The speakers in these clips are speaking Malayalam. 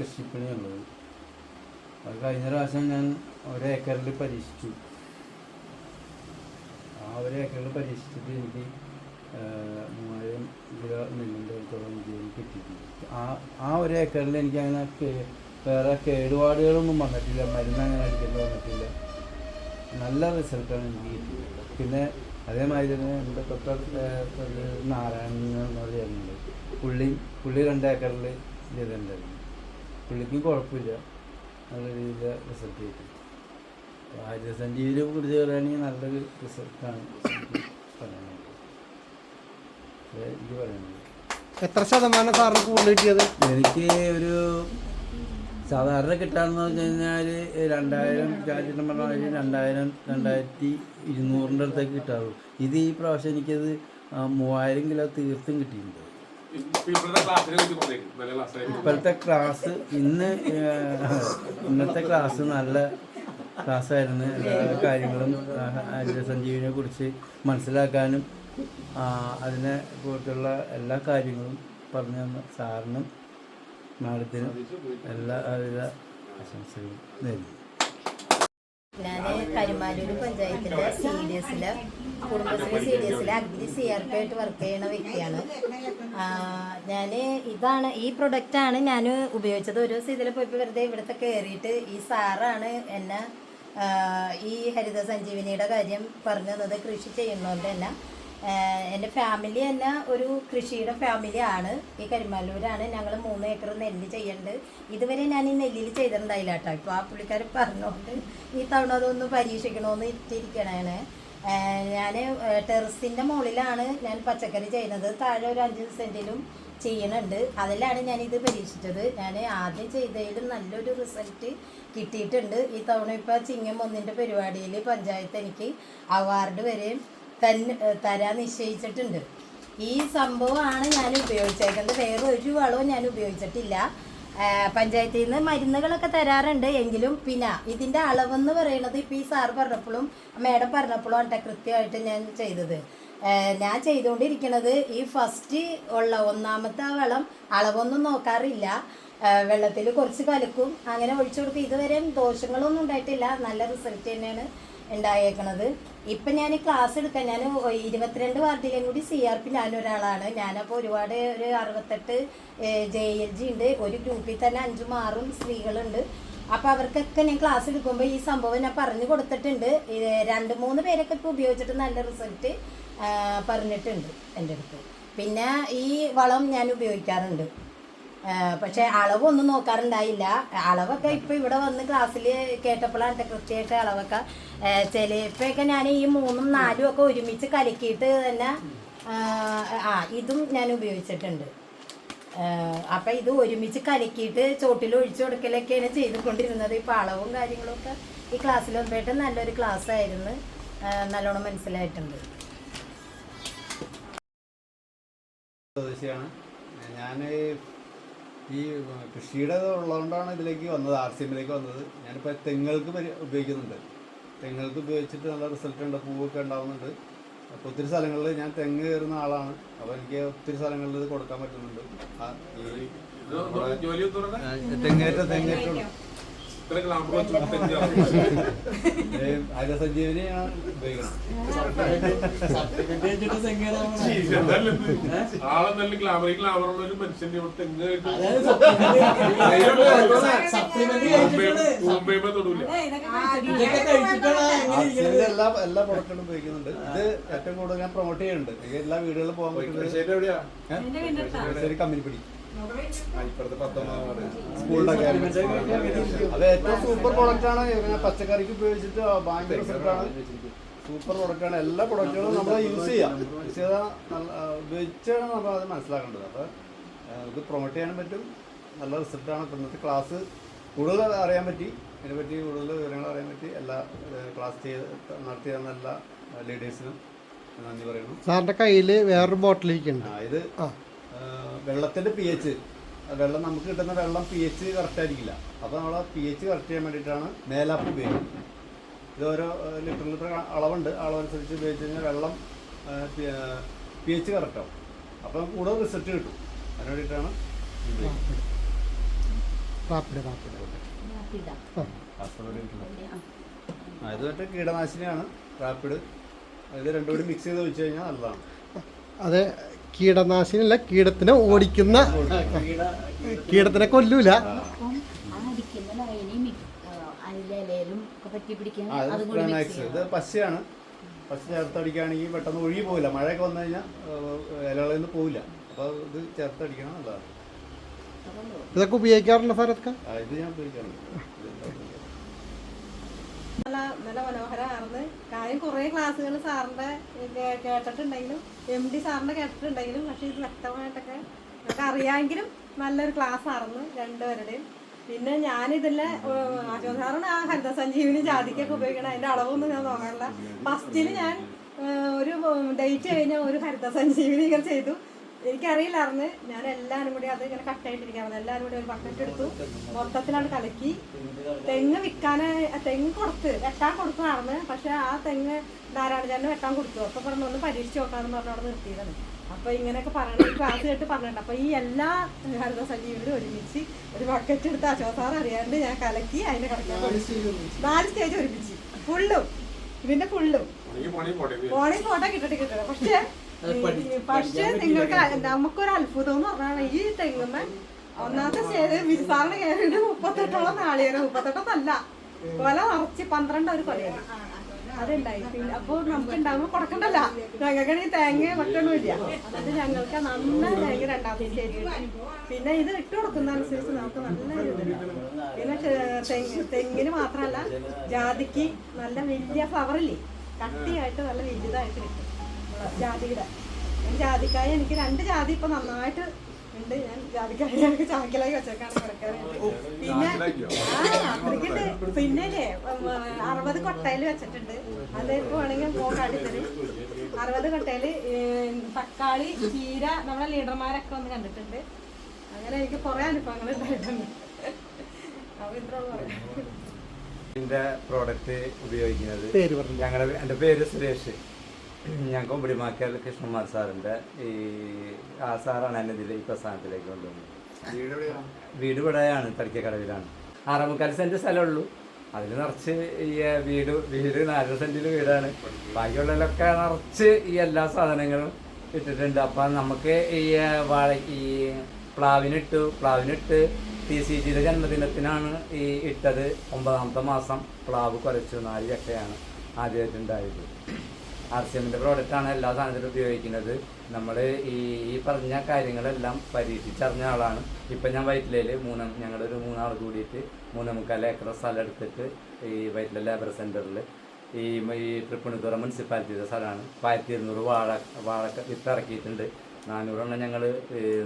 കൃഷിപ്പണിയുള്ളത്. അത് കഴിഞ്ഞ പ്രാവശ്യം ഞാൻ ഒരേക്കറിൽ പരീക്ഷിച്ചു. ആ ഒരേക്കറിൽ പരീക്ഷിച്ചിട്ട് എനിക്ക് 3000 കിലോ നെല്ലിൻ്റെ അടുത്തോളം വിജയം കിട്ടിയിട്ടുണ്ട്. ആ ഒരേക്കറിൽ എനിക്കങ്ങനെ വേറെ കേടുപാടുകളൊന്നും വന്നിട്ടില്ല, മരുന്ന് അങ്ങനെ അടിക്കേണ്ടി വന്നിട്ടില്ല. നല്ല റിസൾട്ടാണ് എനിക്ക് കിട്ടിയത്. പിന്നെ അതേമാതിരി തന്നെ എൻ്റെ തൊട്ടടുത്ത് നാരായണൻ എന്നൊരു ചേരുന്നുണ്ട്. പുള്ളി 2 ഏക്കറിൽ ചെയ്തിട്ടുണ്ടായിരുന്നു. പുള്ളിക്കും കുഴപ്പമില്ല, നല്ല രീതിയിൽ റിസൾട്ട് കിട്ടി. ഹരിതസഞ്ജീവിനെ കുറിച്ച് പറയുകയാണെങ്കിൽ നല്ലൊരു റിസൾട്ടാണ് പറയാനായിട്ട് എനിക്ക് പറയുന്നത്. എത്ര ശതമാനം സാറിന് കൂടുതൽ കിട്ടിയത്? എനിക്ക് ഒരു സാധാരണ കിട്ടാമെന്ന് വെച്ച് കഴിഞ്ഞാൽ 2000 ചാറ്റിട്ട് പറഞ്ഞാൽ 2200-2200 അടുത്തേക്ക് കിട്ടാറുള്ളൂ. ഇത് ഈ പ്രാവശ്യം എനിക്കത് 3000 കിലോ തീർത്തും കിട്ടിയിട്ടുണ്ട്. ഇപ്പോഴത്തെ ക്ലാസ് ഇന്നത്തെ ക്ലാസ് നല്ല ക്ലാസ്സായിരുന്നു. എല്ലാ കാര്യങ്ങളും ഹരിതസഞ്ജീവിനെ കുറിച്ച് മനസ്സിലാക്കാനും അതിനെ കുറിച്ചുള്ള എല്ലാ കാര്യങ്ങളും പറഞ്ഞു തന്ന സാറിനും മാഡത്തിനും എല്ലാവിധ ആശംസകളും നേരുന്നു. ഞാൻ കരുമാലൂർ പഞ്ചായത്തിൻ്റെ CDSൽ കുടുംബശ്രീ CDSൽ അഗ്രി CRP ആയിട്ട് വർക്ക് ചെയ്യുന്ന വ്യക്തിയാണ് ഞാൻ. ഈ പ്രൊഡക്റ്റാണ് ഞാൻ ഉപയോഗിച്ചത്. ഒരു ദിവസം ഇതിൽ പോയപ്പോൾ വെറുതെ ഇവിടുത്തെ കയറിയിട്ട് ഈ സാറാണ് എന്നെ ഈ ഹരിത സഞ്ജീവനിയുടെ കാര്യം പറഞ്ഞു തന്നത്. കൃഷി ചെയ്യുന്നതുകൊണ്ട് തന്നെ എൻ്റെ ഫാമിലി തന്നെ ഒരു കൃഷിയുടെ ഫാമിലിയാണ്. ഈ കരിമാലൂരാണ്. ഞങ്ങൾ 3 ഏക്കർ നെല്ല് ചെയ്യുന്നുണ്ട്. ഇതുവരെ ഞാൻ ഈ നെല്ലിൽ ചെയ്തിട്ടുണ്ടായില്ല കേട്ടോ. ഇപ്പോൾ ആ പുള്ളിക്കാർ പറഞ്ഞുകൊണ്ട് ഈ തവണ അതൊന്ന് പരീക്ഷിക്കണമെന്ന് ഇട്ടിരിക്കണേ. ഞാൻ ടെറസിൻ്റെ മുകളിലാണ് ഞാൻ പച്ചക്കറി ചെയ്യുന്നത്. താഴെ ഒരു 5 സെൻറ്റിലും ചെയ്യുന്നുണ്ട്. അതിലാണ് ഞാനിത് പരീക്ഷിച്ചത്. ഞാൻ ആദ്യം ചെയ്തതിലും നല്ലൊരു റിസൾട്ട് കിട്ടിയിട്ടുണ്ട്. ഈ തവണ ഇപ്പോൾ ചിങ്ങം 1 പരിപാടിയിൽ പഞ്ചായത്ത് എനിക്ക് അവാർഡ് വരെ തരാൻ നിശ്ചയിച്ചിട്ടുണ്ട്. ഈ സംഭവമാണ് ഞാൻ ഉപയോഗിച്ചേക്കുന്നത്. വേറെ ഒരു വളവും ഞാൻ ഉപയോഗിച്ചിട്ടില്ല. പഞ്ചായത്തിൽ നിന്ന് മരുന്നുകളൊക്കെ തരാറുണ്ട്. എങ്കിലും പിന്നെ ഇതിൻ്റെ അളവെന്ന് പറയുന്നത് ഇപ്പോൾ ഈ സാർ പറഞ്ഞപ്പോഴും മേഡം പറഞ്ഞപ്പോഴും ആണ് കൃത്യമായിട്ട് ഞാൻ ചെയ്തത്. ഞാൻ ചെയ്തുകൊണ്ടിരിക്കുന്നത് ഈ ഫസ്റ്റ് ഉള്ള 1ാമത്തെ വളം അളവൊന്നും നോക്കാറില്ല. വെള്ളത്തിൽ കുറച്ച് കലക്കും, അങ്ങനെ ഒഴിച്ചു കൊടുക്കും. ഇതുവരെയും ദോഷങ്ങളൊന്നും ഉണ്ടായിട്ടില്ല. നല്ല റിസൾട്ട് തന്നെയാണ് ഉണ്ടായേക്കണത്. ഇപ്പം ഞാൻ ക്ലാസ് എടുക്കാൻ ഞാൻ 22 വാർഡിലേയും കൂടി CRP ഞാനൊരാളാണ്. ഞാനപ്പോൾ ഒരുപാട് ഒരു 68 JLG ഉണ്ട്. ഒരു ഗ്രൂപ്പിൽ തന്നെ 5ഉം 6ഉം സ്ത്രീകളുണ്ട്. അപ്പോൾ അവർക്കൊക്കെ ഞാൻ ക്ലാസ് എടുക്കുമ്പോൾ ഈ സംഭവം ഞാൻ പറഞ്ഞു കൊടുത്തിട്ടുണ്ട്. 2-3 പേരൊക്കെ ഇപ്പോൾ ഉപയോഗിച്ചിട്ട് നല്ല റിസൾട്ട് പറഞ്ഞിട്ടുണ്ട് എൻ്റെ അടുത്ത്. പിന്നെ ഈ വളം ഞാൻ ഉപയോഗിക്കാറുണ്ട്. പക്ഷേ അളവൊന്നും നോക്കാറുണ്ടായില്ല. അളവൊക്കെ ഇപ്പോൾ ഇവിടെ വന്ന് ക്ലാസ്സിൽ കേട്ടപ്പോഴാണ് കൃത്യമായിട്ട് അളവൊക്കെ. ചിലപ്പോഴൊക്കെ ഞാൻ ഈ 3ഉം 4ഉം ഒക്കെ ഒരുമിച്ച് കലക്കിയിട്ട് തന്നെ ഇതും ഞാൻ ഉപയോഗിച്ചിട്ടുണ്ട്. അപ്പം ഇത് ഒരുമിച്ച് കലക്കിയിട്ട് ചോട്ടിൽ ഒഴിച്ചു കൊടുക്കലൊക്കെയാണ് ചെയ്തുകൊണ്ടിരുന്നത്. ഇപ്പോൾ അളവും കാര്യങ്ങളൊക്കെ ഈ ക്ലാസ്സിൽ വന്നപ്പോഴായിട്ട് നല്ലൊരു ക്ലാസ്സായിരുന്നു. നല്ലോണം മനസ്സിലായിട്ടുണ്ട്. ഞാൻ ഈ കൃഷിയുടെ ഉള്ളതുകൊണ്ടാണ് ഇതിലേക്ക് വന്നത്, RCMലേക്ക് വന്നത്. ഞാനിപ്പോൾ തെങ്ങുകൾക്ക് ഉപയോഗിക്കുന്നുണ്ട്. തെങ്ങുകൾക്ക് ഉപയോഗിച്ചിട്ട് നല്ല റിസൾട്ട് ഉണ്ട്, പൂവൊക്കെ ഉണ്ടാകുന്നുണ്ട്. അപ്പോൾ ഒത്തിരി സ്ഥലങ്ങളിൽ ഞാൻ തെങ്ങ് കയറുന്ന ആളാണ്. അപ്പോൾ എനിക്ക് ഒത്തിരി സ്ഥലങ്ങളിൽ ഇത് കൊടുക്കാൻ പറ്റുന്നുണ്ട്. തെങ്ങേറ്റം ഹരിതസഞ്ജീവനിയാണ് ഉപയോഗിക്കുന്നത്. എല്ലാ പ്രൊഡക്റ്റുകളും ഉപയോഗിക്കുന്നുണ്ട്. ഇത് ഏറ്റവും കൂടുതൽ ഞാൻ പ്രൊമോട്ട് ചെയ്യുന്നുണ്ട്. എല്ലാ വീടുകളിലും പോകാൻ പറ്റുന്നത് കമ്പനിപ്പടി സ്കൂളിന്റെ അത് ഏറ്റവും സൂപ്പർ പ്രൊഡക്റ്റാണ്. പച്ചക്കറിക്ക് ഉപയോഗിച്ചിട്ട് ഭയങ്കര റിസൾട്ടാണ്. സൂപ്പർ പ്രൊഡക്റ്റാണ്. എല്ലാ പ്രൊഡക്റ്റുകളും നമ്മൾ യൂസ് ചെയ്താൽ ഉപയോഗിച്ചാണ് നമ്മൾ അത് മനസ്സിലാക്കേണ്ടത്. അപ്പോൾ ഇത് പ്രൊമോട്ട് ചെയ്യാനും പറ്റും. നല്ല റിസൾട്ടാണ്. ഇപ്പം ഇന്നത്തെ ക്ലാസ് കൂടുതൽ അറിയാൻ പറ്റി. ഇതിനെപ്പറ്റി കൂടുതൽ വിവരങ്ങൾ അറിയാൻ പറ്റി. എല്ലാ ക്ലാസ് നടത്തി തന്ന എല്ലാ ലീഡേഴ്സിനും നന്ദി പറയുന്നു. സാറിൻ്റെ കയ്യിൽ വേറൊരു ബോട്ടിലിരിക്കുന്നുണ്ട്. ഇത് വെള്ളത്തിൻ്റെ pH, വെള്ളം നമുക്ക് കിട്ടുന്ന വെള്ളം pH കറക്റ്റായിരിക്കില്ല. അപ്പോൾ നമ്മൾ pH കറക്റ്റ് ചെയ്യാൻ വേണ്ടിയിട്ടാണ് മേലാപ്പ് ഉപയോഗിക്കുന്നത്. ഇത് ഓരോ ലിറ്റർ അളവുണ്ട്. അളവനുസരിച്ച് ഉപയോഗിച്ച് കഴിഞ്ഞാൽ വെള്ളം pH കറക്റ്റാവും. അപ്പം കൂടുതൽ റിസൾട്ട് കിട്ടും. അതിന് വേണ്ടിയിട്ടാണ് ഉപയോഗിക്കുന്നത്. റാപ്പിഡ് ഇതാ. ഇത് മറ്റേ കീടനാശിനിയാണ് റാപ്പിഡ്. ഇത് രണ്ടും കൂടി മിക്സ് ചെയ്ത് വെച്ച് കഴിഞ്ഞാൽ നല്ലതാണ്. അതെ, കീടനാശിനിയല്ല, കീടത്തിനെ ഓടിക്കുന്ന, കീടത്തിനെ കൊല്ലൂല. അപ്പം ആ അടിക്കുന്ന ലൈനിയും അതിലും ഒക്കെ പറ്റി പിടിക്കാൻ അതും കൂടി പ്രണാക്സ് ഇത് പശയാണ്. പശ ചേർത്തടിക്കുകയാണെങ്കിൽ പെട്ടെന്ന് ഒഴുകി പോവില്ല. മഴയൊക്കെ വന്നു കഴിഞ്ഞാൽ ഇലകളിൽ നിന്ന് പോവില്ല. അപ്പോൾ ഇത് ചേർത്തടിക്കണം നല്ലതാണ്. ഇതൊക്കെ ഉപയോഗിക്കാറുണ്ടോ ഫാരത്ക? ഇത് ഞാൻ ഉപയോഗിക്കാറുണ്ട്. നല്ല നല്ല മനോഹരമായിരുന്നു. കാര്യം കുറേ ക്ലാസ്സുകൾ സാറിൻ്റെ കേട്ടിട്ടുണ്ടെങ്കിലും MD സാറിൻ്റെ കേട്ടിട്ടുണ്ടെങ്കിലും പക്ഷേ ഇത് വ്യക്തമായിട്ടൊക്കെ നമുക്ക് അറിയാമെങ്കിലും നല്ലൊരു ക്ലാസ് ആയിരുന്നു രണ്ടുപേരുടെയും. പിന്നെ ഞാനിതിലെ അശോക് സാറാണ് ആ ഹരിത സഞ്ജീവിനി ജാതിക്കൊക്കെ ഉപയോഗിക്കണം. അതിൻ്റെ അളവൊന്നും ഞാൻ നോക്കാറില്ല. ഫസ്റ്റിൽ ഞാൻ ഒരു ഡേറ്റ് കഴിഞ്ഞാൽ ഒരു ഹരിത സഞ്ജീവിനി ഇങ്ങനെ ചെയ്തു. എനിക്കറിയില്ലായിരുന്നു. ഞാൻ എല്ലാവരും കൂടി അത് ഇങ്ങനെ കട്ടായിട്ടിരിക്കാറുണ്ട്. എല്ലാവരും കൂടി ഒരു ബക്കറ്റ് എടുത്തു, മൊത്തത്തിലാണ് കലക്കി. തെങ്ങ് തെങ്ങ് വെട്ടാൻ കൊടുക്കുന്നതായിരുന്നു. പക്ഷെ ആ തെങ്ങ് നാരായണചാരന് വെട്ടാൻ കൊടുത്തു. അപ്പോൾ പറഞ്ഞു ഒന്ന് പരീക്ഷിച്ച് നോക്കാമെന്ന് പറഞ്ഞ് അവിടെ നിർത്തിയതാണ്. അപ്പോൾ ഇങ്ങനെയൊക്കെ പറയണം, ഈ ക്ലാസ് കേട്ട് പറഞ്ഞിട്ടുണ്ട്. അപ്പോൾ ഈ എല്ലാ ഹരിത സജീവനും ഒരുമിച്ച് ഒരു ബക്കറ്റ് എടുത്ത് അശോക് സാർ അറിയാണ്ട് ഞാൻ കലക്കി അതിനെ കളിക്കാൻ 4 സ്റ്റേജ് ഒരുമിച്ച് ഇതിന്റെ ഫുള്ളും ഫോണിൽ ഫോട്ടോ കിട്ടട്ടെ. പക്ഷേ നിങ്ങൾക്ക് നമുക്കൊരു അത്ഭുതം എന്ന് പറഞ്ഞാൽ ഈ തെങ്ങുമ്മ ഒന്നാമത്തെ സ്റ്റേജ് വിസാറിന് കയറിയിട്ട് 38ഓളം നാളികേരം, 38 കൊല നിറച്ച് 12 ഒരു കൊലയാണ് അതുണ്ടായി. പിന്നെ അപ്പോൾ നമുക്ക് ഉണ്ടാകുമ്പോൾ കൊടുക്കണ്ടല്ല, ഞങ്ങൾക്ക് ഈ തേങ്ങ മറ്റൊന്നുമില്ല. അതുകൊണ്ട് ഞങ്ങൾക്ക് നല്ല തേങ്ങ രണ്ടാമത്തെ സ്റ്റേജ്. പിന്നെ ഇത് ഇട്ട് കൊടുക്കുന്ന അനുസരിച്ച് നമുക്ക് നല്ല ഇതുണ്ടാവും. പിന്നെ തെങ്ങിന് മാത്രമല്ല ജാതിക്ക് നല്ല വലിയ ഫ്ലവറില്ലേ, കട്ടിയായിട്ട് നല്ല വലുതായിട്ട് കിട്ടും ജാതിയുടെ. ജാതിക്കായ എനിക്ക് 2 ജാതി ഇപ്പൊ നന്നായിട്ട് ഉണ്ട്. ഞാൻ ജാതിക്കായ ഞങ്ങൾക്ക് ചാക്കിലായി വെച്ചേക്കാണ് കിടക്കാനായിട്ട്. പിന്നെ അത്രയ്ക്കുണ്ട്. പിന്നെ 60 കൊട്ടയിൽ വെച്ചിട്ടുണ്ട്. അത് ഇപ്പൊ വേണമെങ്കിൽ കാട്ടിത്തരും. 60 കൊട്ടയിൽ തക്കാളി, ചീര നമ്മളെ ലീഡർമാരൊക്കെ വന്ന് കണ്ടിട്ടുണ്ട്. അങ്ങനെ എനിക്ക് കുറെ അനുഭവങ്ങൾ ഉണ്ടായിട്ടുണ്ട്. അപ്പൊ ഇത്രയുള്ള പറയാം. എൻ്റെ പ്രോഡക്റ്റ് ഉപയോഗിക്കുന്നത് പേര് പറഞ്ഞു. എൻ്റെ പേര് സുരേഷ്. ഞാൻ കൊമ്പടിമാക്കൽ കൃഷ്ണകുമാർ സാറിൻ്റെ ആ സാറാണ് എന്നെ ഇതിൽ ഈ പ്രസ്ഥാനത്തിലേക്ക് കൊണ്ടുവന്നത്. വീട് ഇവിടെയാണ്, തടിക്കക്കടവിലാണ്. 6.25 സെൻറ്റ് സ്ഥലമുള്ളൂ. അതിൽ നിറച്ച് ഈ വീട് 4 സെൻറ്റിൽ വീടാണ്. ബാക്കിയുള്ളതിലൊക്കെ നിറച്ച് ഈ എല്ലാ സാധനങ്ങളും ഇട്ടിട്ടുണ്ട്. അപ്പം നമുക്ക് ഈ പ്ലാവിനിട്ട് TCGയുടെ ജന്മദിനത്തിനാണ് ഈ ഇട്ടത്. 9ാമത്തെ മാസം പ്ലാവ് കുറച്ചു 4 ചക്കയാണ് ആദ്യമായിട്ടുണ്ടായത്. RCMൻ്റെ പ്രോഡക്റ്റാണ് എല്ലാ സാധനത്തിലും ഉപയോഗിക്കുന്നത്. നമ്മൾ ഈ പറഞ്ഞ കാര്യങ്ങളെല്ലാം പരീക്ഷിച്ചറിഞ്ഞ ആളാണ്. ഇപ്പം ഞാൻ വൈറ്റിലയിൽ ഞങ്ങളൊരു 3 ആൾ കൂടിയിട്ട് 3.25 ഏക്കർ സ്ഥലം എടുത്തിട്ട് ഈ വൈറ്റില ലേബർ സെൻറ്ററിൽ ഈ തൃപ്പൂണിത്തുറ മുനിസിപ്പാലിറ്റിയുടെ സ്ഥലമാണ്. 1200 വാഴ വിത്ത് ഇറക്കിയിട്ടുണ്ട്. 400 ഞങ്ങൾ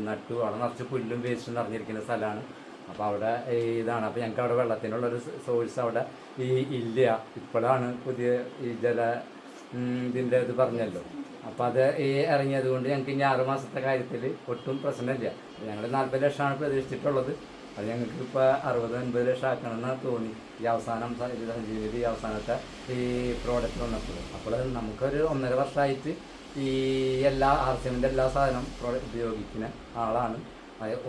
നട്ടു. അവിടെ നിറച്ച് പുല്ലും വേസ്റ്റും നിറഞ്ഞിരിക്കുന്ന സ്ഥലമാണ്. അപ്പോൾ അവിടെ ഇതാണ്. അപ്പോൾ ഞങ്ങൾക്ക് അവിടെ വെള്ളത്തിനുള്ളൊരു സോഴ്സ് അവിടെ ഇല്ല. ഇപ്പോഴാണ് പുതിയ ഈ ഇതിൻ്റെ ഇത് പറഞ്ഞല്ലോ. അപ്പോൾ അത് ഇറങ്ങിയത് കൊണ്ട് ഞങ്ങൾക്ക് ഇനി 6 മാസത്തെ കാര്യത്തിൽ ഒട്ടും പ്രശ്നമില്ല. ഞങ്ങൾ 40 ലക്ഷമാണ് പ്രതീക്ഷിച്ചിട്ടുള്ളത്. അത് ഞങ്ങൾക്ക് ഇപ്പോൾ 60-80 ലക്ഷം ആക്കണമെന്ന് തോന്നി ഈ അവസാനം സഞ്ജീവി അവസാനത്തെ ഈ പ്രോഡക്റ്റ് വന്നപ്പോൾ. അപ്പോൾ നമുക്കൊരു 1.5 വർഷമായിട്ട് ഈ എല്ലാ RCMൻ്റെ എല്ലാ സാധനം ഉപയോഗിക്കുന്ന ആളാണ്.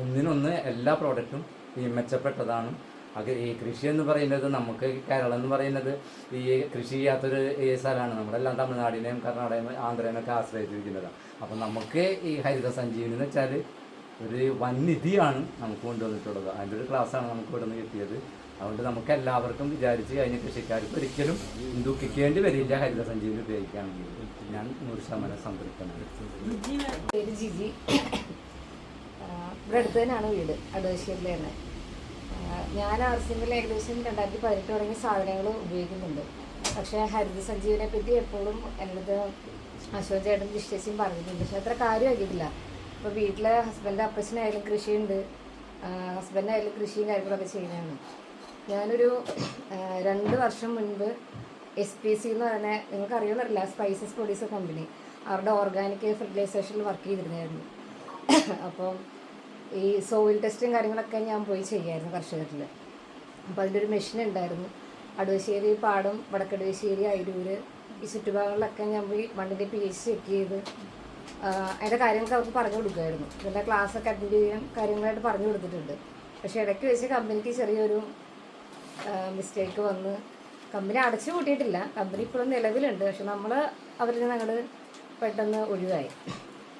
ഒന്നിനൊന്ന് എല്ലാ പ്രോഡക്റ്റും ഈ മെച്ചപ്പെട്ടതാണ്. അത് ഈ കൃഷി എന്ന് പറയുന്നത് നമുക്ക് കേരളം എന്ന് പറയുന്നത് ഈ കൃഷി ചെയ്യാത്തൊരു സ്ഥലമാണ്. നമ്മളെല്ലാം തമിഴ്നാടിനെയും കർണാടകയും ആന്ധ്രേനെയൊക്കെ ആശ്രയിച്ചിരിക്കുന്നതാണ്. അപ്പം നമുക്ക് ഈ ഹരിത സഞ്ജീവനി എന്ന് വെച്ചാൽ ഒരു വൻനിധിയാണ് നമുക്ക് കൊണ്ടുവന്നിട്ടുള്ളത്. അതിൻ്റെ ഒരു ക്ലാസ്സാണ് നമുക്ക് ഇവിടെ നിന്ന് കിട്ടിയത്. അതുകൊണ്ട് നമുക്ക് എല്ലാവർക്കും വിചാരിച്ച് കഴിഞ്ഞ കൃഷിക്കാർക്ക് ഒരിക്കലും ദുഃഖിക്കേണ്ടി വരില്ല ഹരിത സഞ്ജീവനി ഉപയോഗിക്കുകയാണെങ്കിൽ. ഞാൻ 100% സംതൃപ്തനാണ്. പേര് ജിജി. ഇവിടെ അടുത്ത് തന്നെയാണ് വീട്, അടവശ്ശേരിയിൽ തന്നെ. ഞാൻ RCMൽ ഏകദേശം 2018 തുടങ്ങിയ സാധനങ്ങൾ ഉപയോഗിക്കുന്നുണ്ട്. പക്ഷേ ഹരിത സഞ്ജീവനെ പറ്റി എപ്പോഴും എൻ്റെ അടുത്ത് അശോക് ചേട്ടൻ ജിഷ്ടേച്ചിയും പറഞ്ഞിട്ടുണ്ട്. പക്ഷേ അത്ര കാര്യമാക്കിയിട്ടില്ല. ഇപ്പോൾ വീട്ടിലെ ഹസ്ബൻഡ് അപ്പച്ചനായാലും കൃഷിയുണ്ട്, ഹസ്ബൻഡായാലും കൃഷിയും കാര്യങ്ങളൊക്കെ ചെയ്യുന്നതാണ്. ഞാനൊരു 2 വർഷം മുൻപ് SPC എന്ന് പറഞ്ഞ, നിങ്ങൾക്ക് അറിയുമെന്നറിയില്ല, സ്പൈസസ് പ്രൊഡ്യൂസർ കമ്പനി, അവരുടെ ഓർഗാനിക് ഫെർട്ടിലൈസേഷനിൽ വർക്ക് ചെയ്തിരുന്നായിരുന്നു. അപ്പം ഈ സോയിൽ ടെസ്റ്റും കാര്യങ്ങളൊക്കെ ഞാൻ പോയി ചെയ്യായിരുന്നു കർഷകരിൽ. അപ്പോൾ അതിൻ്റെ ഒരു മെഷീൻ ഉണ്ടായിരുന്നു. അടവശ്ശേരി, പാടം, വടക്കടവശ്ശേരി, അയിരൂർ ഈ ചുറ്റുഭാഗങ്ങളിലൊക്കെ ഞാൻ പോയി മണ്ണിൻ്റെ pH ചെക്ക് ചെയ്ത് അതിൻ്റെ കാര്യങ്ങളൊക്കെ അവർക്ക് പറഞ്ഞു കൊടുക്കുമായിരുന്നു. ഇതിൻ്റെ ക്ലാസ്സൊക്കെ അറ്റൻഡ് ചെയ്യാൻ കാര്യങ്ങളായിട്ട് പറഞ്ഞു കൊടുത്തിട്ടുണ്ട്. പക്ഷെ ഇടയ്ക്ക് വെച്ച് കമ്പനിക്ക് ചെറിയൊരു മിസ്റ്റേക്ക് വന്ന് കമ്പനി അടച്ചു പൂട്ടിയിട്ടില്ല, കമ്പനി ഇപ്പോഴും നിലവിലുണ്ട്. പക്ഷെ നമ്മൾ അവരിൽ നിന്ന് ഞങ്ങൾ പെട്ടെന്ന് ഒഴിവായി.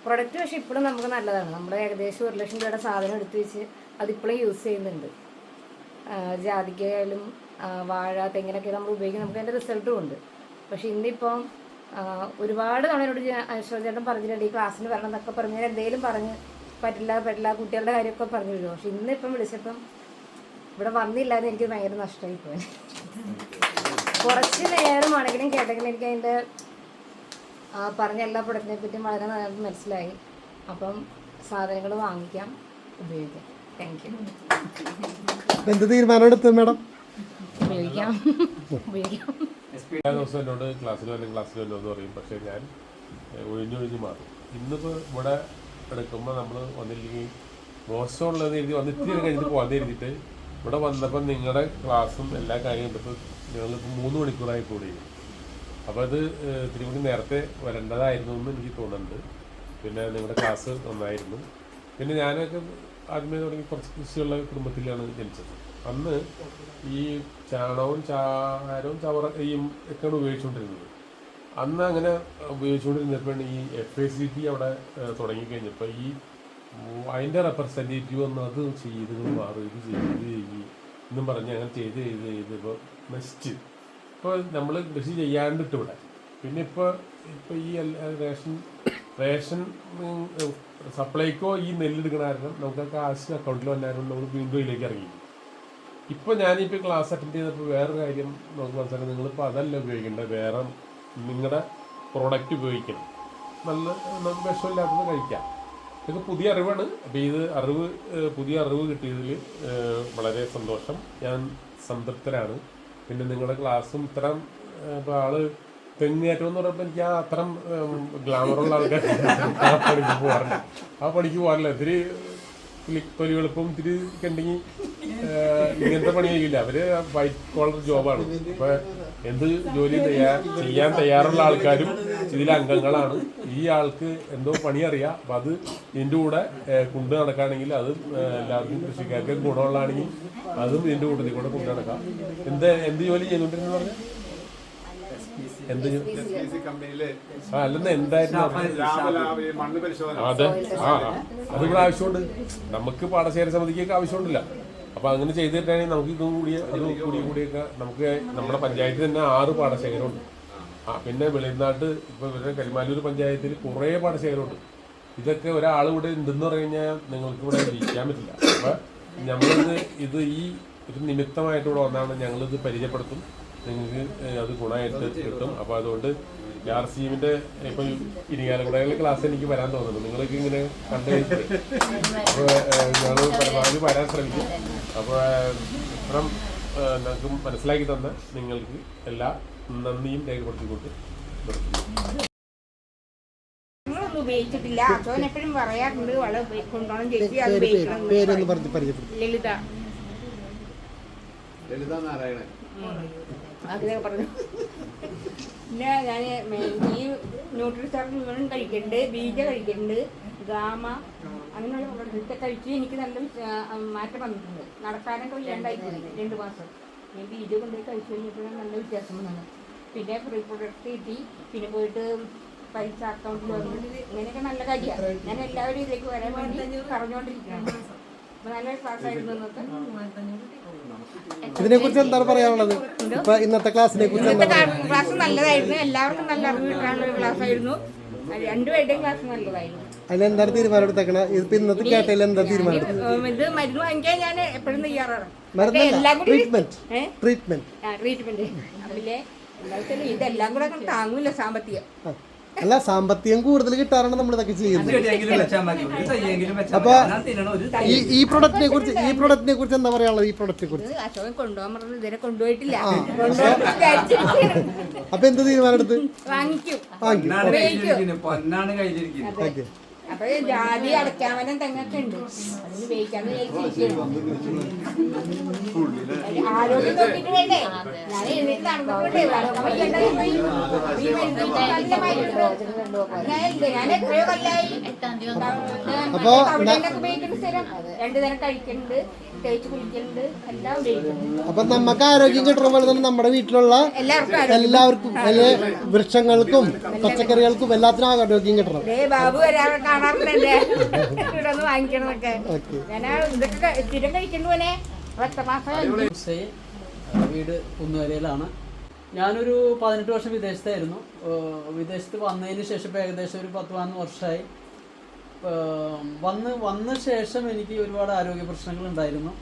പ്രൊഡക്റ്റ് പക്ഷേ ഇപ്പോഴും നമുക്ക് നല്ലതാണ്. നമ്മൾ ഏകദേശം 1 ലക്ഷം രൂപയുടെ സാധനം എടുത്ത് വെച്ച് അതിപ്പോഴും യൂസ് ചെയ്യുന്നുണ്ട്. ജാതിക്കയായാലും വാഴ, തെങ്ങിനൊക്കെ നമ്മൾ ഉപയോഗിക്കും, നമുക്ക് അതിൻ്റെ റിസൾട്ടും ഉണ്ട്. പക്ഷെ ഇന്നിപ്പം ഒരുപാട് തവണ എന്നോട് ചേട്ടൻ പറഞ്ഞിട്ടുണ്ട് ഈ ക്ലാസ്സിന് വരണം എന്നൊക്കെ പറഞ്ഞാൽ എന്തെങ്കിലും പറഞ്ഞ് പറ്റില്ല കുട്ടികളുടെ കാര്യമൊക്കെ പറഞ്ഞു വരുമോ. പക്ഷെ ഇന്നിപ്പം വിളിച്ചപ്പം ഇവിടെ വന്നില്ലാതെ എനിക്ക് ഭയങ്കര നഷ്ടമായി പോയി. കുറച്ച് നേരമാണെങ്കിലും കേട്ടെങ്കിലും എനിക്ക് അതിൻ്റെ പറഞ്ഞ എല്ലാ പ്രൊഡക്റ്റിനെ പറ്റിയും വളരെ നന്നായിട്ട് മനസ്സിലായി. അപ്പം സാധനങ്ങൾ വാങ്ങിക്കാം, ഉപയോഗിക്കാം. Thank you. എന്ത് തീരുമാനം എടുത്തു മാഡം? ഉപയോഗിക്കാം. എല്ലാ ദിവസവും എന്നോട് ക്ലാസ്സിൽ വല്ലതും എന്ന് പറയും. പക്ഷേ ഞാൻ ഒഴിഞ്ഞൊഴിഞ്ഞ് മാറും. ഇന്നിപ്പോൾ ഇവിടെ എടുക്കുമ്പോൾ നമ്മൾ വന്നില്ലെങ്കിൽ മോശമുള്ളതെന്ന് എഴുതി വന്ന് ഇത്തിരി കഴിഞ്ഞിട്ട് പോകാൻ എഴുതിയിട്ട് ഇവിടെ വന്നപ്പോൾ നിങ്ങളുടെ ക്ലാസ്സും എല്ലാ കാര്യവും എടുത്തപ്പോൾ ഞങ്ങളിപ്പോൾ 3 മണിക്കൂറായി കൂടി. അപ്പോൾ അത് ഇത്തിരി കൂടി നേരത്തെ വരേണ്ടതായിരുന്നു എന്ന് എനിക്ക് തോന്നുന്നുണ്ട്. പിന്നെ നിങ്ങളുടെ ക്ലാസ് നന്നായിരുന്നു. പിന്നെ ഞാനൊക്കെ ആദ്യമേ തുടങ്ങി കുറച്ച് കൃഷിയുള്ള കുടുംബത്തിലാണ് ജനിച്ചത്. അന്ന് ഈ ചാണകവും ചാരവും ചവറയും ഒക്കെയാണ് ഉപയോഗിച്ചുകൊണ്ടിരുന്നത്. അന്ന് അങ്ങനെ ഉപയോഗിച്ചുകൊണ്ടിരുന്നപ്പോഴാണ് ഈ FACT അവിടെ തുടങ്ങിക്കഴിഞ്ഞപ്പോൾ ഈ അതിൻ്റെ റെപ്രസെൻറ്റേറ്റീവ് വന്ന് അത് ചെയ്ത് മാറും, ഇത് ചെയ്യും എന്നും പറഞ്ഞ് അങ്ങനെ ചെയ്ത് ഇപ്പോൾ നശിച്ച് ഇപ്പോൾ നമ്മൾ കൃഷി ചെയ്യാണ്ടിട്ട് ഇവിടെ. പിന്നെ ഇപ്പോൾ ഈ റേഷൻ സപ്ലൈക്കോ ഈ നെല്ലെടുക്കണ കാരണം നമുക്ക് കാശ് അക്കൗണ്ടിൽ വന്നായിരുന്നു നമ്മൾ വീണ്ടും ഇതിലേക്ക് ഇറങ്ങി. ഇപ്പോൾ ഞാനിപ്പോൾ ക്ലാസ് അറ്റൻഡ് ചെയ്തപ്പോൾ വേറൊരു കാര്യം നമുക്ക് മനസ്സിലാക്കാം. നിങ്ങളിപ്പോൾ അതല്ല ഉപയോഗിക്കേണ്ടത്, വേറെ നിങ്ങളുടെ പ്രോഡക്റ്റ് ഉപയോഗിക്കണം. നല്ല നമുക്ക് വിഷമില്ലാത്തത് കഴിക്കാം. ഇതൊക്കെ പുതിയ അറിവാണ്. അപ്പോൾ ഇത് പുതിയ അറിവ് കിട്ടിയതിൽ വളരെ സന്തോഷം. ഞാൻ സംതൃപ്തരാണ്. പിന്നെ നിങ്ങളുടെ ക്ലാസ്സും ഇത്തരം ഇപ്പോൾ ആള് തെങ്ങേറ്റം എന്ന് പറയുമ്പോൾ എനിക്ക് അത്തരം ഗ്ലാമറുള്ള ആൾക്കാർ ആ പണിക്ക് പോകാറില്ല. ഇത്തിരി തൊലി എളുപ്പം ഇത്തിരി കണ്ടെങ്കിൽ ഇങ്ങനത്തെ പണി ചെയ്യില്ല. അവര് വൈറ്റ് കോളർ ജോബാണ്. അപ്പൊ എന്ത് ജോലി ചെയ്യാൻ തയ്യാറുള്ള ആൾക്കാരും ഇതിലെ അംഗങ്ങളാണ്. ഈ ആൾക്ക് എന്തോ പണി അറിയാം. അപ്പൊ അത് ഇതിന്റെ കൂടെ കൊണ്ട് നടക്കുകയാണെങ്കിൽ അത് എല്ലാവർക്കും കൃഷിക്കാർക്ക് ഗുണമുള്ളതാണെങ്കിൽ അതും ഇതിന്റെ കൂട്ടത്തിൽ കൂടെ കൊണ്ട് നടക്കാം. എന്ത് ജോലി ചെയ്തോണ്ടിരുന്നു പറഞ്ഞാൽ അല്ലെന്ന് എന്തായിരുന്നു അതെ അതിവിടെ ആവശ്യമുണ്ട്. നമുക്ക് പാടശേഖര സമിതിക്കൊക്കെ ആവശ്യമുണ്ടല്ല. അപ്പൊ അങ്ങനെ ചെയ്തിട്ടാണെങ്കിൽ നമുക്ക് ഇതും കൂടിയൊക്കെ നമുക്ക് നമ്മുടെ പഞ്ചായത്തിൽ തന്നെ 6 പാടശേഖരമുണ്ട്. പിന്നെ വെളിനാട്ട് ഇപ്പൊ ഇവരുടെ കരിമാലൂർ പഞ്ചായത്തിൽ കുറേ പാടശേഖരമുണ്ട്. ഇതൊക്കെ ഒരാൾ ഇവിടെ ഉണ്ടെന്ന് പറഞ്ഞു കഴിഞ്ഞാൽ നിങ്ങൾക്ക് ഇവിടെ ഇരിക്കാൻ പറ്റില്ല. അപ്പൊ ഇത് ഈ ഒരു നിമിത്തമായിട്ട് ഇവിടെ വന്നാണ് ഞങ്ങളിത് പരിചയപ്പെടുത്തും. നിങ്ങൾക്ക് അത് ഗുണമായിട്ട് കിട്ടും. അപ്പോൾ അതുകൊണ്ട് RCMന്റെ ഇപ്പം ഇരിങ്ങാലക്കുടയിലെ ക്ലാസ് എനിക്ക് വരാൻ തോന്നുന്നു. നിങ്ങൾക്ക് ഇങ്ങനെ കണ്ടു കഴിഞ്ഞിട്ട് അപ്പോൾ ഞങ്ങൾ പരമാവധി വരാൻ ശ്രമിക്കും. അപ്പോൾ ഇത്രയും ഞങ്ങൾക്ക് മനസ്സിലാക്കി തന്ന നിങ്ങൾക്ക് എല്ലാ നന്ദിയും രേഖപ്പെടുത്തിക്കൊണ്ട് ഞങ്ങളൊന്നും ഉപയോഗിച്ചിട്ടില്ല. അച്ഛൻ എപ്പോഴും പറയാറുണ്ട് വളം കൊണ്ടുപോകണം ചേച്ചി, അത് പേരൊന്ന് പറഞ്ഞ് പരിചയപ്പെടും. ലളിത നാരായണൻ അങ്ങനെ പറഞ്ഞു. പിന്നെ ഞാൻ ഈ ന്യൂട്രിചാർജ് മുഴുവൻ കഴിക്കുന്നുണ്ട്, ബീജ കഴിക്കുന്നുണ്ട്, ഗാമ അങ്ങനെയുള്ള പ്രൊഡക്റ്റൊക്കെ കഴിച്ച് എനിക്ക് നല്ല മാറ്റം വന്നിട്ടുണ്ട്. നടക്കാനൊക്കെ വയ്യാണ്ടായിപ്പോയി 2 മാസം. ഞാൻ ബീജ കൊണ്ടുപോയി കഴിച്ചു കഴിഞ്ഞപ്പോഴാണ് നല്ല വ്യത്യാസം വന്നത്. പിന്നെ ഫ്രീ പ്രൊഡക്റ്റ് കിട്ടി. പിന്നെ പോയിട്ട് പൈസ അക്കൗണ്ടിൽ വന്നു. ഇങ്ങനെയൊക്കെ നല്ല കാര്യമാണ്. ഞാൻ എല്ലാവരും ഇതിലേക്ക് വരാൻ വേണ്ടി പറഞ്ഞുകൊണ്ടിരിക്കുകയാണ്. അപ്പോൾ നല്ല ക്ലാസ് ആയിരുന്നു ഇന്നത്തെ. ഇതിനെ കുറിച്ച് എന്താണ് പറയാനുള്ളത്? ഇപ്പൊ ഇന്നത്തെ ക്ലാസ്സിനെ കുറിച്ച് ക്ലാസ് നല്ലതായിരുന്നു. എല്ലാവർക്കും നല്ല അറിവ് കിട്ടാനുള്ള ഒരു ക്ലാസ് ആയിരുന്നു. 2 പേരുടെയും ക്ലാസ് നല്ലതായിരുന്നു. അതിലെന്താണ് തീരുമാനം എടുത്തേക്കണ? ഇപ്പൊ ഇന്നത്തെ കേട്ടതിൽ എന്താ തീരുമാനം? ഇത് മരുന്ന് വാങ്ങിക്കാൻ ഞാൻ എപ്പോഴും തയ്യാറാണ്. ട്രീറ്റ്മെന്റ് അതിലെ ഇതെല്ലാം കൂടെ താങ്ങൂല സാമ്പത്തികം. അല്ല, സാമ്പത്തികം കൂടുതൽ കിട്ടാറാണ് നമ്മൾ ഇതൊക്കെ ചെയ്യുന്നത്. അപ്പൊ ഈ പ്രൊഡക്റ്റിനെ കുറിച്ച് എന്താ പറയാനുള്ളത്? ഈ പ്രൊഡക്റ്റിനെ കുറിച്ച് അശോകൻ കൊണ്ടുപോകാൻ പറഞ്ഞത് ഇതുവരെ കൊണ്ടുപോയിട്ടില്ല. അപ്പൊ എന്ത് തീരുമാനം എടുത്ത്? വാങ്ങിക്കും. അപ്പൊ ജാതി അടയ്ക്കാമനം തെങ്ങൊക്കെ ഉണ്ട്. അതിന് ഉപയോഗിക്കാന്ന് ആരോഗ്യം നോക്കിട്ട് വേണ്ടേ? ഞാൻ എഴുന്നേറ്റ് നടന്നിട്ടുണ്ട്. ഞാൻ എത്രയോ കൊല്ലായി അപ്പൊ സ്ഥിരം 2 നേരം കഴിക്കുന്നുണ്ട്, തേച്ച് കുളിക്കുന്നുണ്ട്, എല്ലാം ഉപയോഗിക്കുന്നുണ്ട്. അപ്പൊ നമുക്ക് ആരോഗ്യം കിട്ടുന്ന പോലെ തന്നെ നമ്മുടെ വീട്ടിലുള്ള എല്ലാവർക്കും വൃക്ഷങ്ങൾക്കും പച്ചക്കറികൾക്കും എല്ലാത്തിനും ആരോഗ്യം കിട്ടണം. ബാബു വരാൻ കാണാറുണ്ട് ഇവിടെ ഒന്ന് വാങ്ങിക്കണമെന്നൊക്കെ. ഞാൻ ഇതൊക്കെ സ്ഥിരം കഴിക്കേണ്ട പോലെ 10 മാസം. ഹുസൈൻ, വീട് കുന്നുകരയിലാണ്. ഞാനൊരു 18 വർഷം വിദേശത്തായിരുന്നു. വിദേശത്ത് വന്നതിന് ശേഷം ഇപ്പോൾ ഏകദേശം ഒരു 10-12 വർഷമായി. വന്ന ശേഷം എനിക്ക് ഒരുപാട് ആരോഗ്യ പ്രശ്നങ്ങളുണ്ടായിരുന്നു.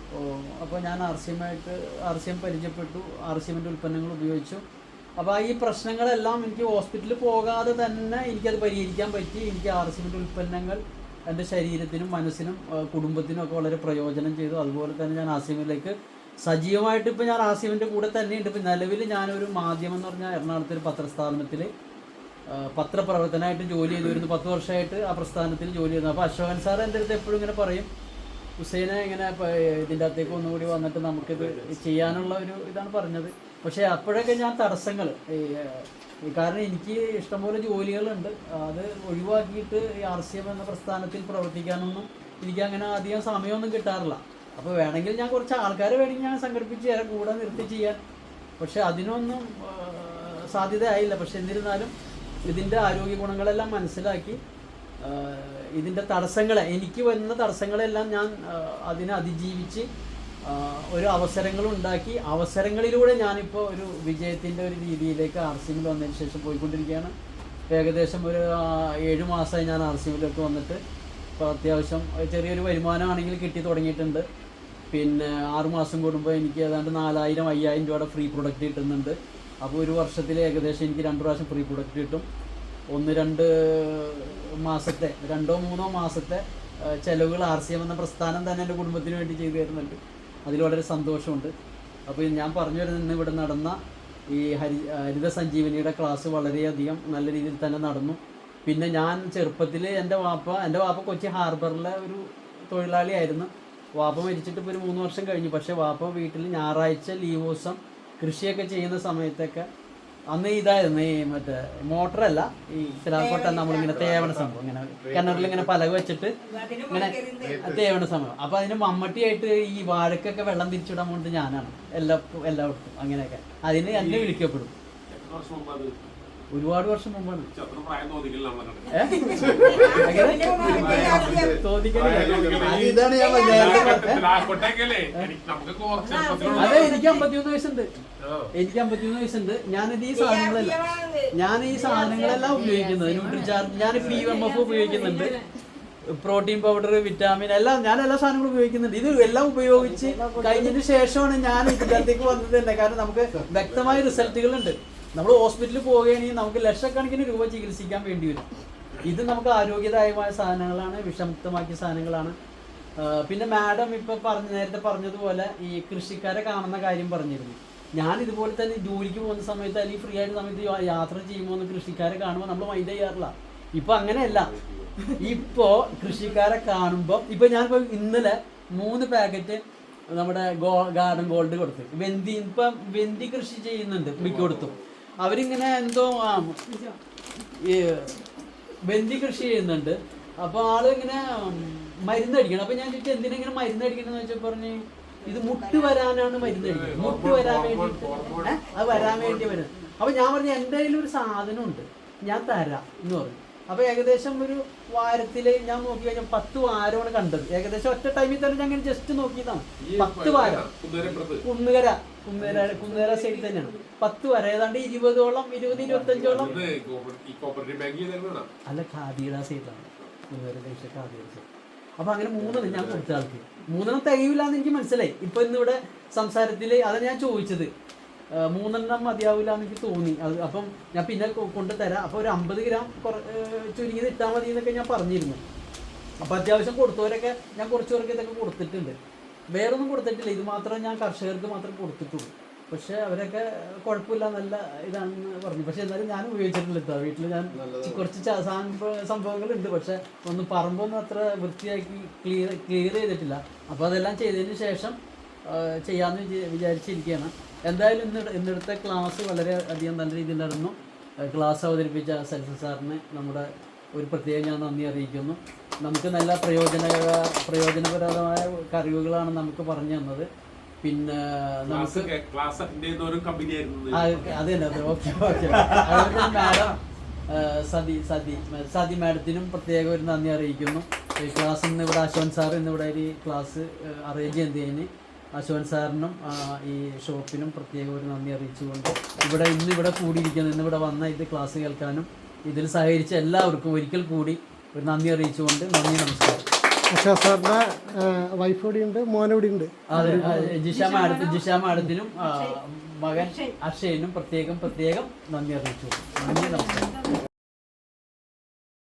അപ്പോൾ ഞാൻ RCM പരിചയപ്പെട്ടു, RCMൻ്റെ ഉൽപ്പന്നങ്ങൾ ഉപയോഗിച്ചു. അപ്പോൾ ഈ പ്രശ്നങ്ങളെല്ലാം എനിക്ക് ഹോസ്പിറ്റലിൽ പോകാതെ തന്നെ എനിക്കത് പരിഹരിക്കാൻ പറ്റി. എനിക്ക് RCMൻ്റെ ഉൽപ്പന്നങ്ങൾ എൻ്റെ ശരീരത്തിനും മനസ്സിനും കുടുംബത്തിനും ഒക്കെ വളരെ പ്രയോജനം ചെയ്തു. അതുപോലെ തന്നെ ഞാൻ RCMലേക്ക് സജീവമായിട്ട് ഇപ്പോൾ ഞാൻ RCMൻ്റെ കൂടെ തന്നെയുണ്ട്. ഇപ്പോൾ നിലവിൽ ഞാനൊരു മാധ്യമം എന്ന് പറഞ്ഞാൽ എറണാകുളത്തൊരു പത്രസ്ഥാപനത്തിൽ പത്രപ്രവർത്തനമായിട്ട് ജോലി ചെയ്തു വരുന്നു. 10 വർഷമായിട്ട് ആ പ്രസ്ഥാനത്തിൽ ജോലി ചെയ്യുന്നു. അപ്പോൾ അശോകൻ സാർ എൻ്റെ അടുത്ത് എപ്പോഴും ഇങ്ങനെ പറയും, ഹുസൈനെ ഇങ്ങനെ ഇതിൻ്റെ അകത്തേക്ക് ഒന്നുകൂടി വന്നിട്ട് നമുക്കിത് ചെയ്യാനുള്ള ഒരു ഇതാണ് പറഞ്ഞത്. പക്ഷേ അപ്പോഴൊക്കെ ഞാൻ തടസ്സങ്ങൾ, കാരണം എനിക്ക് ഇഷ്ടംപോലെ ജോലികളുണ്ട്, അത് ഒഴിവാക്കിയിട്ട് ഈ RCM എന്ന പ്രസ്ഥാനത്തിൽ പ്രവർത്തിക്കാനൊന്നും എനിക്കങ്ങനെ അധികം സമയമൊന്നും കിട്ടാറില്ല. അപ്പോൾ വേണമെങ്കിൽ ഞാൻ കുറച്ച് ആൾക്കാരെ വേണമെങ്കിൽ ഞാൻ സംഘടിപ്പിച്ച് തരാം കൂടെ നിർത്തി ചെയ്യാൻ. പക്ഷെ അതിനൊന്നും സാധ്യതയായില്ല. പക്ഷെ എന്നിരുന്നാലും ഇതിൻ്റെ ആരോഗ്യ ഗുണങ്ങളെല്ലാം മനസ്സിലാക്കി ഇതിൻ്റെ തടസ്സങ്ങളെ, എനിക്ക് വരുന്ന തടസ്സങ്ങളെല്ലാം ഞാൻ അതിനെ അതിജീവിച്ച് ഒരു അവസരങ്ങളുണ്ടാക്കി, അവസരങ്ങളിലൂടെ ഞാനിപ്പോൾ ഒരു വിജയത്തിൻ്റെ ഒരു രീതിയിലേക്ക് RCMൽ വന്നതിന് ശേഷം പോയിക്കൊണ്ടിരിക്കുകയാണ്. ഏകദേശം ഒരു 7 മാസമായി ഞാൻ RCMയിലേക്ക് വന്നിട്ട്. ഇപ്പോൾ അത്യാവശ്യം ചെറിയൊരു വരുമാനമാണെങ്കിൽ കിട്ടി തുടങ്ങിയിട്ടുണ്ട്. പിന്നെ 6 മാസം കൂടുമ്പോൾ എനിക്ക് ഏതാണ്ട് 4000-5000 രൂപയുടെ ഫ്രീ പ്രൊഡക്റ്റ് കിട്ടുന്നുണ്ട്. അപ്പോൾ ഒരു വർഷത്തിൽ ഏകദേശം എനിക്ക് 2 പ്രാവശ്യം ഫ്രീ പ്രൊഡക്റ്റ് കിട്ടും. 1-2 മാസത്തെ 2-3 മാസത്തെ ചിലവുകൾ RCM എന്ന പ്രസ്ഥാനം തന്നെ എൻ്റെ കുടുംബത്തിന് വേണ്ടി ചെയ്തു തരുന്നുണ്ട്. അതിൽ വളരെ സന്തോഷമുണ്ട്. അപ്പോൾ ഞാൻ പറഞ്ഞു വരുന്നത്, ഇന്ന് ഇവിടെ നടന്ന ഈ ഹരിത സഞ്ജീവനിയുടെ ക്ലാസ് വളരെയധികം നല്ല രീതിയിൽ തന്നെ നടന്നു. പിന്നെ ഞാൻ ചെറുപ്പത്തിൽ എൻ്റെ വാപ്പ കൊച്ചി ഹാർബറിലെ ഒരു തൊഴിലാളിയായിരുന്നു. വാപ്പ മരിച്ചിട്ട് ഇപ്പോൾ ഒരു 3 വർഷം കഴിഞ്ഞു. പക്ഷേ വാപ്പ വീട്ടിൽ ഞായറാഴ്ച ലീവ് ദിവസം കൃഷിയൊക്കെ ചെയ്യുന്ന സമയത്തൊക്കെ അന്ന് ഇതായിരുന്നു, ഈ മറ്റേ മോട്ടറല്ല, ഈ ചിലാക്കോട്ട നമ്മളിങ്ങനെ തേവണ സംഭവം, ഇങ്ങനെ കിണറിൽ ഇങ്ങനെ പലക വെച്ചിട്ട് ഇങ്ങനെ തേവണ സംഭവം. അപ്പോൾ അതിന് മമ്മട്ടിയായിട്ട് ഈ വാഴക്കൊക്കെ വെള്ളം തിരിച്ചിടാൻ കൊണ്ട് ഞാനാണ് എല്ലായിടത്തും അങ്ങനെയൊക്കെ. അതിന് എന്നെ വിളിക്കപ്പെടും. ഒരുപാട് വർഷം മുമ്പാണ്. ഇതാണ് ഞാൻ അതെ, എനിക്ക് 51 വയസ്സുണ്ട്. ഞാനിത് ഈ സാധനങ്ങളെല്ലാം ഉപയോഗിക്കുന്നത്. ന്യൂട്രിചാർജ്, ഞാൻ PMF ഉപയോഗിക്കുന്നുണ്ട്, പ്രോട്ടീൻ പൗഡർ, വിറ്റാമിൻ എല്ലാം, ഞാൻ എല്ലാ സാധനങ്ങളും ഉപയോഗിക്കുന്നുണ്ട്. ഇത് എല്ലാം ഉപയോഗിച്ച് കഴിഞ്ഞതിന് ശേഷമാണ് ഞാൻ ഇതിനകത്തേക്ക് വന്നത് തന്നെ. കാരണം നമുക്ക് വ്യക്തമായ റിസൾട്ടുകളുണ്ട്. നമ്മൾ ഹോസ്പിറ്റലിൽ പോവുകയാണെങ്കിൽ നമുക്ക് ലക്ഷക്കണക്കിന് രൂപ ചികിത്സിക്കാൻ വേണ്ടി വരും. ഇത് നമുക്ക് ആരോഗ്യദായകമായ സാധനങ്ങളാണ്, വിഷമുക്തമാക്കിയ സാധനങ്ങളാണ്. പിന്നെ മാഡം ഇപ്പോൾ നേരത്തെ പറഞ്ഞതുപോലെ ഈ കൃഷിക്കാരെ കാണുന്ന കാര്യം പറഞ്ഞിരുന്നു. ഞാൻ ഇതുപോലെ തന്നെ ജോലിക്ക് പോകുന്ന സമയത്ത് അല്ലെങ്കിൽ ഫ്രീ ആയിട്ട് സമയത്ത് യാത്ര ചെയ്യുമ്പോൾ കൃഷിക്കാരെ കാണുമ്പോൾ നമ്മൾ മൈൻഡ് ചെയ്യാറില്ല. ഇപ്പോൾ അങ്ങനെയല്ല. ഇപ്പോൾ കൃഷിക്കാരെ കാണുമ്പോൾ, ഇപ്പോൾ ഞാനിപ്പോൾ ഇന്നലെ 3 പാക്കറ്റ് നമ്മുടെ ഗാർഡൻ ഗോൾഡ് കൊടുത്ത് വെന്തി കൃഷി ചെയ്യുന്നുണ്ട് മിക്കടുത്തും. അവരിങ്ങനെ എന്തോ വെന്തി കൃഷി ചെയ്യുന്നുണ്ട്. അപ്പോൾ ആളിങ്ങനെ മരുന്നടിക്കണം. അപ്പോൾ ഞാൻ ചോദിച്ചാൽ എന്തിനാ ഇങ്ങനെ മരുന്നടിക്കണമെന്ന് വെച്ചാൽ പറഞ്ഞ് ഇത് മുട്ട് വരാനാണ് മരുന്നടിക്കുന്നത്. മുട്ട് വരാൻ വേണ്ടിയിട്ട് അത് വരാൻ വേണ്ടി വരുന്നത്. അപ്പോൾ ഞാൻ പറഞ്ഞു എൻ്റെ കയ്യിലൊരു സാധനമുണ്ട്, ഞാൻ തരാം എന്ന് പറഞ്ഞു. അപ്പോൾ ഏകദേശം ഒരു വാരത്തിൽ ഞാൻ നോക്കി കഴിഞ്ഞാൽ 10 വാരമാണ് കണ്ടത്. ഏകദേശം ഒറ്റ ടൈമിൽ തന്നെ ഞാൻ അങ്ങനെ ജസ്റ്റ് നോക്കിയതാണ്. 10 വാരം കുന്നുകര സൈഡിൽ തന്നെയാണ്. 10 വാരം ഏതാണ്ട് 20-25ഓളം. അല്ല, ഖാദിയുടെ സൈഡിലാണ് കുന്നുകര ദേശം, ഖാദിയുടെ സൈഡ്. അപ്പോൾ അങ്ങനെ 3 ഞാൻ കൊടുത്ത ആൾക്ക് 3 തികയില്ലാന്ന് എനിക്ക് മനസ്സിലായി. ഇപ്പൊ ഇന്നിവിടെ സംസാരത്തിൽ അതാണ് ഞാൻ ചോദിച്ചത്. 3 മതിയാവില്ല എന്ന് എനിക്ക് തോന്നി. അപ്പം ഞാൻ പിന്നെ കൊണ്ടുതരാം. അപ്പോൾ ഒരു 50 ഗ്രാം ചുരുങ്ങിയത് ഇട്ടാൽ മതി എന്നൊക്കെ ഞാൻ പറഞ്ഞിരുന്നു. അപ്പോൾ അത്യാവശ്യം കൊടുത്തവരൊക്കെ ഞാൻ കുറച്ച് പേർക്ക് ഇതൊക്കെ കൊടുത്തിട്ടുണ്ട്. വേറൊന്നും കൊടുത്തിട്ടില്ല, ഇത് മാത്രം ഞാൻ കർഷകർക്ക് മാത്രം കൊടുത്തിട്ടുള്ളൂ. പക്ഷേ അവരൊക്കെ കുഴപ്പമില്ല, നല്ല ഇതാണെന്ന് പറഞ്ഞു. പക്ഷെ എന്നാലും ഞാൻ ഉപയോഗിച്ചിട്ടില്ല കേട്ടോ. വീട്ടിൽ ഞാൻ കുറച്ച് സംഭവങ്ങളുണ്ട്, പക്ഷെ പറമ്പൊന്നും അത്ര വൃത്തിയാക്കി ക്ലിയർ ചെയ്തിട്ടില്ല. അപ്പോൾ അതെല്ലാം ചെയ്തതിന് ശേഷം ചെയ്യാമെന്ന് വിചാരിച്ചിരിക്കുകയാണ്. എന്തായാലും ഇന്നത്തെ ക്ലാസ് വളരെ അധികം നല്ല രീതിയിൽ നടന്നു. ക്ലാസ് അവതരിപ്പിച്ച സൽസ സാറിന് നമ്മുടെ ഒരു പ്രത്യേകം ഞാൻ നന്ദി അറിയിക്കുന്നു. നമുക്ക് നല്ല പ്രയോജനപരമായ അറിവുകളാണ് നമുക്ക് പറഞ്ഞു തന്നത്. പിന്നെ നമുക്ക് ക്ലാസ് അറ്റൻഡ് ചെയ്യുന്നവരും കമ്പനി ആയിരുന്നു. അത് തന്നെ അതെ. Okay okay. അതുപോലെ മാഡം സതി മാഡത്തിനും പ്രത്യേക ഒരു നന്ദി അറിയിക്കുന്നു. ഈ ക്ലാസ് ഇന്ന് ഇവിടെ അശോകൻ സാർ ഇന്നിവിടെ ഒരു ക്ലാസ് അറേഞ്ച് ചെയ്യുന്നതിന് അശോകൻ സാറിനും ഈ ഷോപ്പിനും പ്രത്യേക ഒരു നന്ദി അറിയിച്ചുകൊണ്ട് ഇന്നിവിടെ കൂടിയിരിക്കുന്നത്, ഇന്നിവിടെ വന്ന ഇത് ക്ലാസ് കേൾക്കാനും ഇതിൽ സഹകരിച്ച എല്ലാവർക്കും ഒരിക്കൽ കൂടി ഒരു നന്ദി അറിയിച്ചുകൊണ്ട് നന്ദി, നമസ്കാരം. അശോക് സാറിന്റെ വൈഫ് ഇവിടെ ഉണ്ട്, മോൻ ഇവിടെ ഉണ്ട്. അതെ, ജിഷ മാഡത്തിനും മകൻ അക്ഷയനും പ്രത്യേകം നന്ദി അറിയിച്ചു. നന്ദി, നമസ്കാരം.